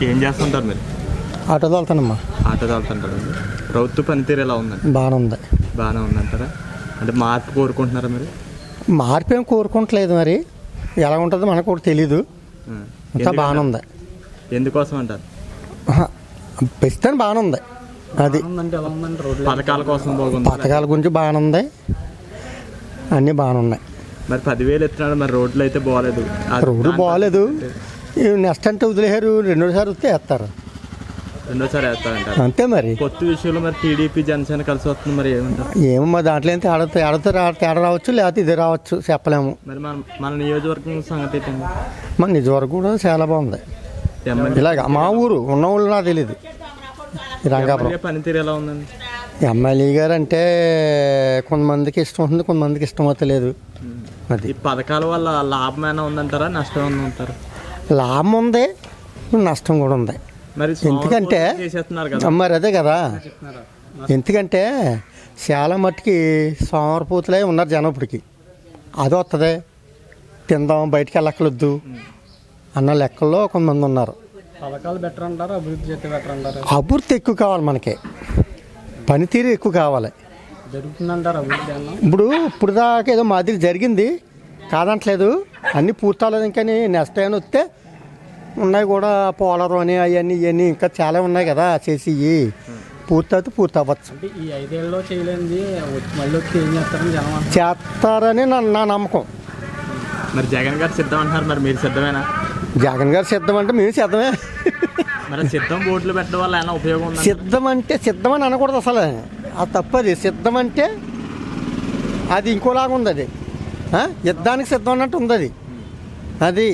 ఏం చేస్తుంటారు మీరు? ఆటో తోలుతానమ్మా. ఆటో తోలుతుంటారండి. ప్రభుత్వ పనితీరు ఎలా ఉందండి? బాగానే ఉందంటారా? అంటే మార్పు కోరుకుంటున్నారా మీరు? మార్పు ఏం కోరుకోవట్లేదు, మరి ఎలా ఉంటుందో మనకు కూడా తెలీదు. అంతా బాగానే ఉంది. ఎందుకోసం అంటారు? ప్రస్తుతం బాగానే ఉంది. అది పథకాల కోసం పథకాల గురించి బాగానే ఉంది, అన్నీ బాగానే ఉన్నాయి. మరి 10,000 ఎత్తున్నాడు, మరి రోడ్లు అయితే బాగాలేదు. రోడ్డు బాగాలేదు. నెక్స్ట్ అంటే వదిలేశారు, రెండోసారి వస్తే వేస్తారు. రెండోసారి వేస్తారంటారు. అంతే మరి. కొత్త విషయంలో మరి టీడీపీ జనసేన కలిసి వస్తుంది, మరి ఏమంటారు? ఏమో మరి దాంట్లో ఏం తేడా రావచ్చు, లేకపోతే ఇది రావచ్చు, చెప్పలేము. మరి మన నియోజకవర్గం సంగతి ఏంటండి? మన నిజవరకు కూడా చాలా బాగుంది. ఇలాగ మా ఊరు ఉన్న ఊళ్ళు నాకు తెలియదు. రంగాపురం పనితీరు ఎలా ఉందండి? ఎమ్మెల్యే గారు అంటే కొంతమందికి ఇష్టం ఉంటుంది, కొంతమందికి ఇష్టం అవుతలేదు. అది ఈ పథకాల వల్ల లాభమైనా ఉందంటారా, నష్టం ఉందంటారా? లాభం ఉంది, నష్టం కూడా ఉంది. మరి ఎందుకంటే మరి అదే కదా, ఎందుకంటే చాలా మట్టుకి సోమరపోతులే ఉన్నారు జనం. ఇప్పటికి అది వస్తుంది, తిందాం, బయటికి వెళ్ళక్కలొద్దు అన్న లెక్కల్లో కొంతమంది ఉన్నారు. పథకాలు బెటర్ అంటారు, అభివృద్ధి చేస్తే బెటర్ అంటారు? అభివృద్ధి ఎక్కువ కావాలి, మనకి పనితీరు ఎక్కువ కావాలి. జరుగుతుందంటారు అభివృద్ధి? ఇప్పుడు దాకా ఏదో మాదిరి జరిగింది కాదంటలేదు, అన్నీ పూర్తవలేదు. ఇంకా నెక్స్ట్ టైం వస్తే ఉన్నాయి కూడా, పోలవరం అని అవన్నీ ఇవన్నీ ఇంకా చాలా ఉన్నాయి కదా చేసి, పూర్తి అవ్వచ్చు. ఈ 5 ఏళ్ళలో చేయలేంది మళ్ళీ వచ్చి ఏం చేస్తారని జనం చేస్తారని నా నమ్మకం. మరి జగన్ గారు సిద్ధం అంటున్నారు, మరి మీరు సిద్ధమేనా? జగన్ గారు సిద్ధం అంటే మేము సిద్ధమే. మరి సిద్ధం బోర్డులు పెట్టడం వల్ల ఏమైనా ఉపయోగం ఉంది? సిద్ధం అని అనకూడదు అసలు, అది తప్పది. సిద్ధం అంటే అది ఇంకోలాగా ఉంది. అది యుద్ధానికి సిద్ధం అన్నట్టు ఉంది. అది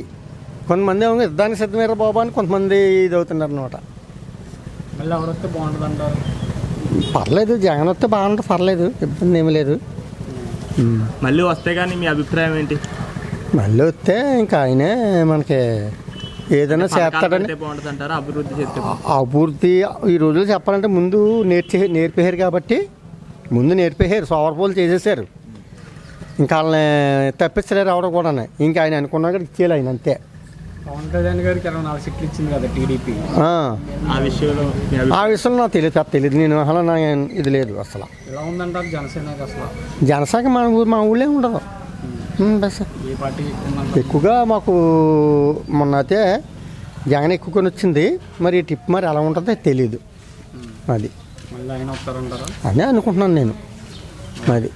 కొంతమంది ఏమో యుద్ధానికి సిద్ధమయ్యారు బాబా అని కొంతమంది ఇది అవుతున్నారు అనమాట. మళ్ళీ ఎవరు వస్తే బాగుంటుంది అంటారు? పర్లేదు, జగన్ వస్తే బాగుంటుంది, పర్లేదు, ఇబ్బంది ఏమి లేదు. మళ్ళీ వస్తే కానీ మీ అభిప్రాయం ఏంటి? మళ్ళీ వస్తే ఇంకా ఆయనే మనకి ఏదైనా చేస్తాడని. అభివృద్ధి ఈ రోజుల్లో చెప్పాలంటే ముందు నేర్పేశారు కాబట్టి, సోమరపోలు చేసేసారు. ఇంకా వాళ్ళని తప్పించలేరు ఎవరు కూడా. ఇంకా ఆయన అనుకున్నా కూడా ఇచ్చేయాలి ఆయన, అంతే. పవన్ కళ్యాణ్ గారికి 24 సీట్లు ఇచ్చింది కదా టీడీపీ, ఆ విషయంలో నాకు తెలియదు. నేను అసలు నా ఇది లేదు అసలు. ఎలా ఉందంటారు జనసేనకి? అసలు జనసేన మా ఊళ్ళో ఉండదు. బస్ ఎక్కువగా మాకు మొన్న అయితే జగన్ ఎక్కువకొని వచ్చింది. మరి టిప్ మరి ఎలా ఉంటుందో తెలీదు. అది మళ్ళీ ఆయన వస్తారంటారా అనే అనుకుంటున్నాను నేను. అది